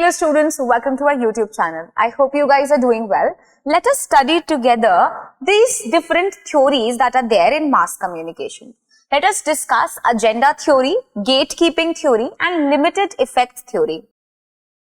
dear students, welcome to our YouTube channel. I hope you guys are doing well. Let us study together these different theories that are there in mass communication. Let us discuss agenda theory, gatekeeping theory and limited effects theory.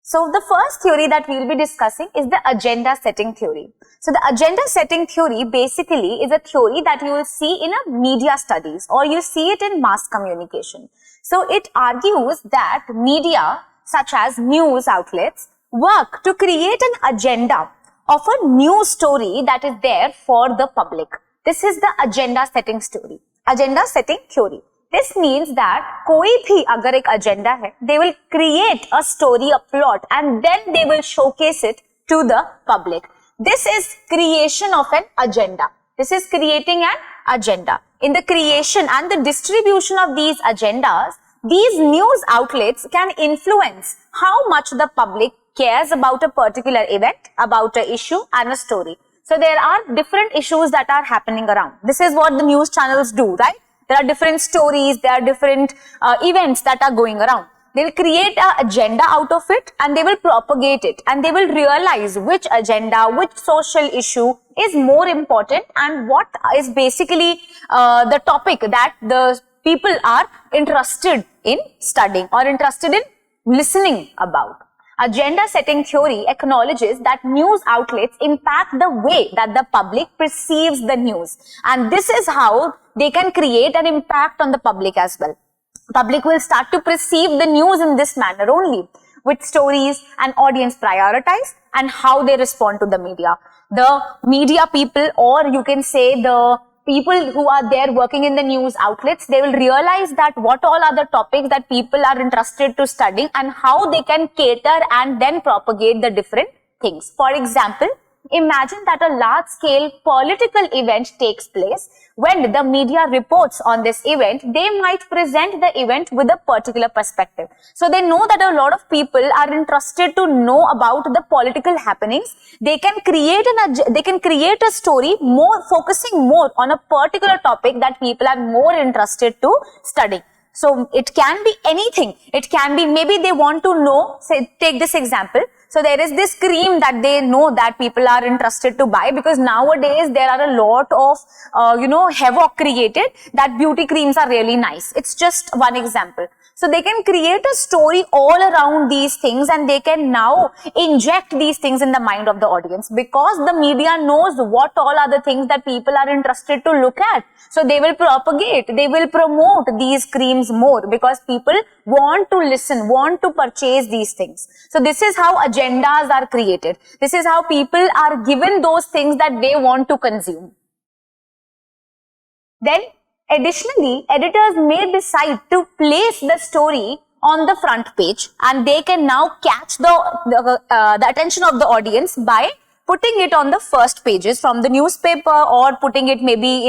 So the first theory that we will be discussing is the agenda setting theory. So the agenda setting theory basically is a theory that you will see in a media studies or you see it in mass communication. So it argues that media such as news outlets work to create an agenda of a news story that is there for the public. This is the agenda setting story. Agenda setting theory. This means that कोई भी अगर एक agenda है, they will create a story, a plot, and then they will showcase it to the public. This is creation of an agenda. This is creating an agenda. In the creation and the distribution of these agendas, these news outlets can influence how much the public cares about a particular event, about an issue and a story. So there are different issues that are happening around. This is what the news channels do, right? There are different stories, there are different events that are going around. They will create an agenda out of it and they will propagate it and they will realize which agenda, which social issue is more important and what is basically the topic that the people are interested in studying or interested in listening about. Agenda setting theory acknowledges that news outlets impact the way that the public perceives the news, and this is how they can create an impact on the public as well. Public will start to perceive the news in this manner only, with stories and audience prioritize and how they respond to the media. The media people, or you can say the people who are there working in the news outlets, they will realize that what all are the topics that people are interested to studying and how they can cater and then propagate the different things. For example, imagine that a large-scale political event takes place. When the media reports on this event, they might present the event with a particular perspective. So they know that a lot of people are interested to know about the political happenings. They can create a story more focusing more on a particular topic that people are more interested to study. So it can be anything. It can be maybe they want to know, say, take this example. So there is this cream that they know that people are interested to buy, because nowadays there are a lot of, havoc created that beauty creams are really nice. It's just one example. So they can create a story all around these things and they can now inject these things in the mind of the audience, because the media knows what all are the things that people are interested to look at. So they will propagate, they will promote these creams more because people want to listen, want to purchase these things. So this is how agendas are created. This is how people are given those things that they want to consume. Then additionally, editors may decide to place the story on the front page and they can now catch the attention of the audience by putting it on the first pages from the newspaper, or putting it maybe,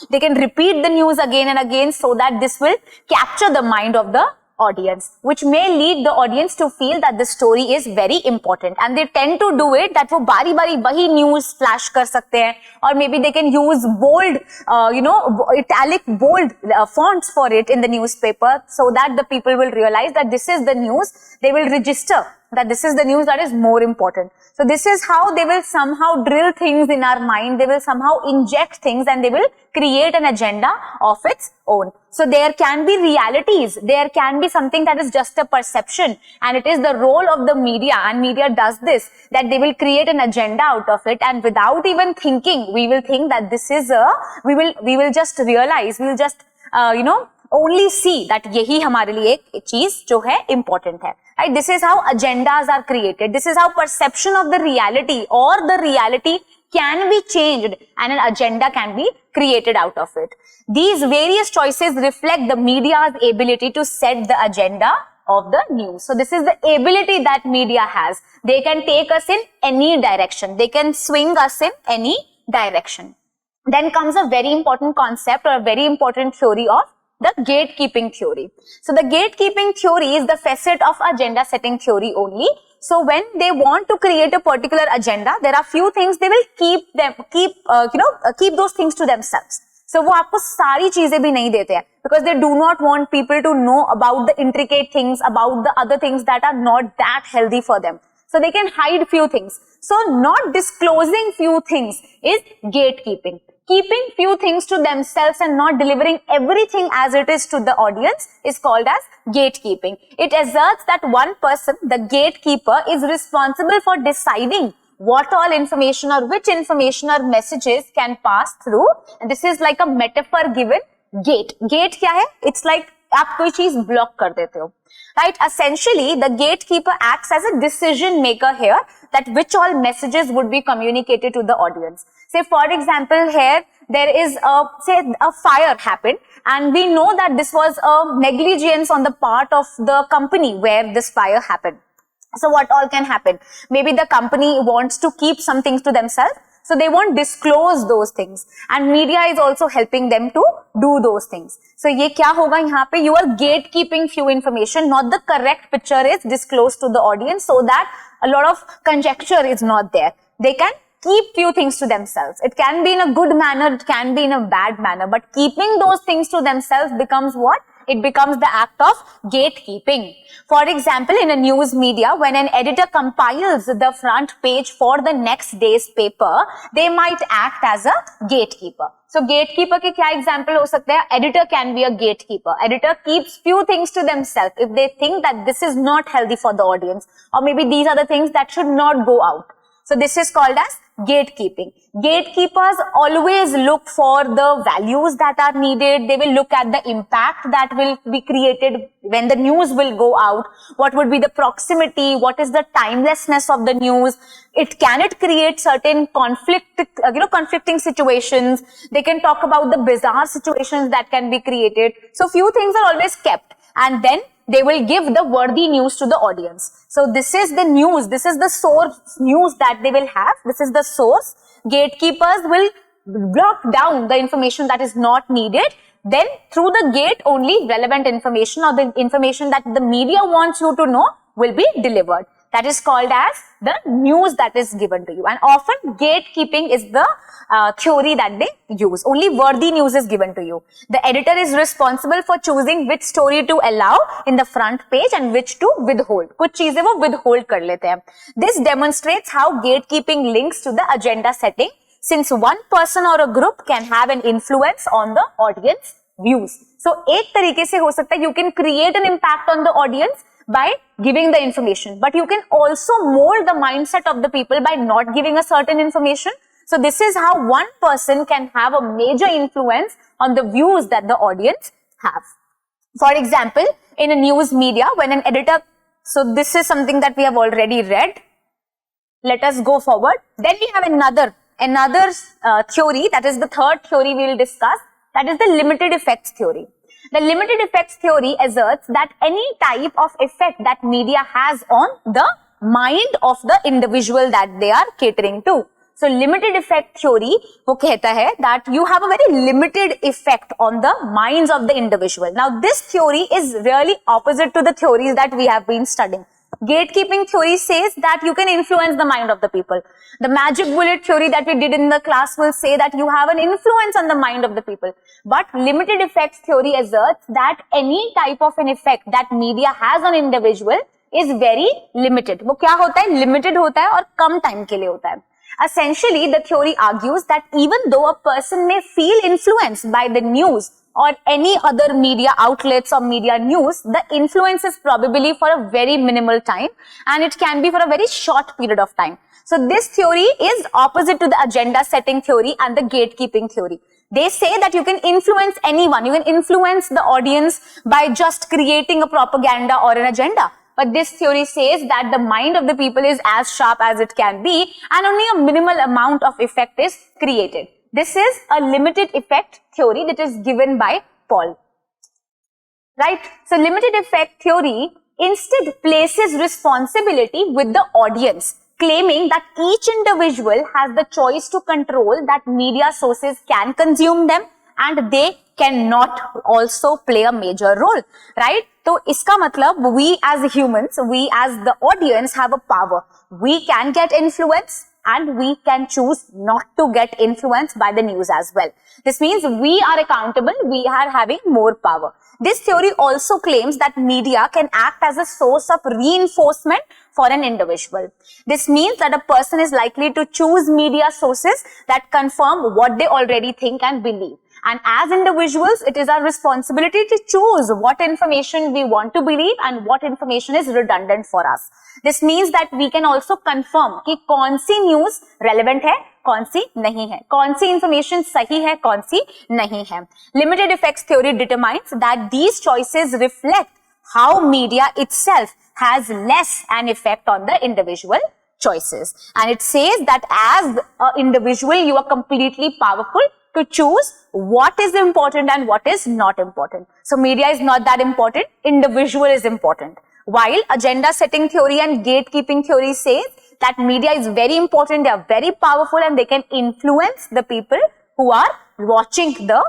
they can repeat the news again and again so that this will capture the mind of the audience, which may lead the audience to feel that the story is very important, and they tend to do it that वो बारी-बारी वही news flash कर सकते हैं, or maybe they can use bold, italic bold fonts for it in the newspaper so that the people will realize that this is the news. They will register that this is the news that is more important. So this is how they will somehow drill things in our mind. They will somehow inject things and they will create an agenda of its own. So there can be realities. There can be something that is just a perception, and it is the role of the media, and media does this, that they will create an agenda out of it, and without even thinking, we will think that this is we will just realize, we will just, only see that यही हमारे लिए एक चीज जो है important है. Right? This is how agendas are created. This is how perception of the reality or the reality can be changed and an agenda can be created out of it. These various choices reflect the media's ability to set the agenda of the news. So this is the ability that media has. They can take us in any direction. They can swing us in any direction. Then comes a very important concept or a very important theory of the gatekeeping theory. So the gatekeeping theory is the facet of agenda setting theory only. So when they want to create a particular agenda, there are few things they will keep those things to themselves. So वो आपको सारी चीजें भी नहीं देते हैं, because they do not want people to know about the intricate things, about the other things that are not that healthy for them. So they can hide few things. So not disclosing few things is gatekeeping. Keeping few things to themselves and not delivering everything as it is to the audience is called as gatekeeping. It asserts that one person, the gatekeeper, is responsible for deciding what all information or which information or messages can pass through. And this is like a metaphor given. Gate. Gate क्या है? It's like आप कोई चीज block कर देते हो. Right? Essentially, the gatekeeper acts as a decision maker here, that which all messages would be communicated to the audience. Say, for example, here there is a fire happened, and we know that this was a negligence on the part of the company where this fire happened. So what all can happen? Maybe the company wants to keep some things to themselves, so they won't disclose those things, and media is also helping them to do those things. So ये क्या होगा यहाँ पे? You are gatekeeping few information, not the correct picture is disclosed to the audience, so that a lot of conjecture is not there. They can keep few things to themselves. It can be in a good manner, it can be in a bad manner, but keeping those things to themselves becomes what? It becomes the act of gatekeeping. For example, in a news media, when an editor compiles the front page for the next day's paper, they might act as a gatekeeper. So gatekeeper के क्या example हो सकते हैं? Editor can be a gatekeeper. Editor keeps few things to themselves if they think that this is not healthy for the audience, or maybe these are the things that should not go out. So this is called as gatekeeping. Gatekeepers always look for the values that are needed. They will look at the impact that will be created when the news will go out. What would be the proximity? What is the timelessness of the news? Can it create certain conflicting situations? They can talk about the bizarre situations that can be created. So few things are always kept, and then they will give the worthy news to the audience. So this is the news, this is the source news that they will have, this is the source. Gatekeepers will block down the information that is not needed. Then through the gate, only relevant information or the information that the media wants you to know will be delivered. That is called as the news that is given to you. And often gatekeeping is the theory that they use. Only worthy news is given to you. The editor is responsible for choosing which story to allow in the front page and which to withhold. कुछ चीजें वो withhold कर लेते हैं. This demonstrates how gatekeeping links to the agenda setting, since one person or a group can have an influence on the audience views. So एक तरीके से हो सकता है, you can create an impact on the audience by giving the information, but you can also mold the mindset of the people by not giving a certain information. So this is how one person can have a major influence on the views that the audience have. For example, in a news media, when an editor, so this is something that we have already read. Let us go forward. Then we have another theory, that is the third theory we will discuss, that is the limited effects theory. The limited effects theory asserts that any type of effect that media has on the mind of the individual that they are catering to. So limited effect theory वो कहता है that you have a very limited effect on the minds of the individual. Now this theory is really opposite to the theories that we have been studying. Gatekeeping theory says that you can influence the mind of the people. The magic bullet theory that we did in the class will say that you have an influence on the mind of the people. But limited effects theory asserts that any type of an effect that media has on individual is very limited. वो क्या होता है? Limited होता है और कम time के लिए होता है. Essentially, the theory argues that even though a person may feel influenced by the news or any other media outlets or media news, the influence is probably for a very minimal time, and it can be for a very short period of time. So this theory is opposite to the agenda setting theory and the gatekeeping theory. They say that you can influence anyone, you can influence the audience by just creating a propaganda or an agenda. But this theory says that the mind of the people is as sharp as it can be, and only a minimal amount of effect is created. This is a limited effect theory that is given by Paul. Right? So limited effect theory instead places responsibility with the audience, claiming that each individual has the choice to control that media sources can consume them and they cannot also play a major role. Right? तो इसका मतलब we as humans, we as the audience have a power. We can get influence, and we can choose not to get influenced by the news as well. This means we are accountable, we are having more power. This theory also claims that media can act as a source of reinforcement for an individual. This means that a person is likely to choose media sources that confirm what they already think and believe. And as individuals, it is our responsibility to choose what information we want to believe and what information is redundant for us. This means that we can also confirm कि कौन सी news relevant है, कौन सी नहीं है, कौन सी information सही है, कौन सी नहीं है. Limited effects theory determines that these choices reflect how media itself has less an effect on the individual choices. And it says that as an individual, you are completely powerful to choose what is important and what is not important. So media is not that important, individual is important. While agenda setting theory and gatekeeping theory says that media is very important, they are very powerful and they can influence the people who are watching the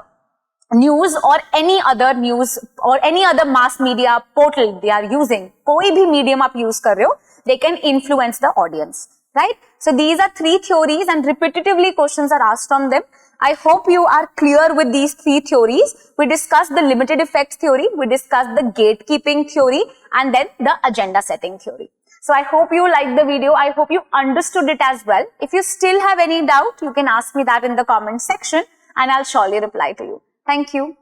news or any other news or any other mass media portal they are using. कोई भी medium आप use कर रहे हो, they can influence the audience, right? So these are three theories and repetitively questions are asked from them. I hope you are clear with these three theories. We discussed the limited effects theory, we discussed the gatekeeping theory, and then the agenda setting theory. So I hope you liked the video. I hope you understood it as well. If you still have any doubt, you can ask me that in the comment section and I'll surely reply to you. Thank you.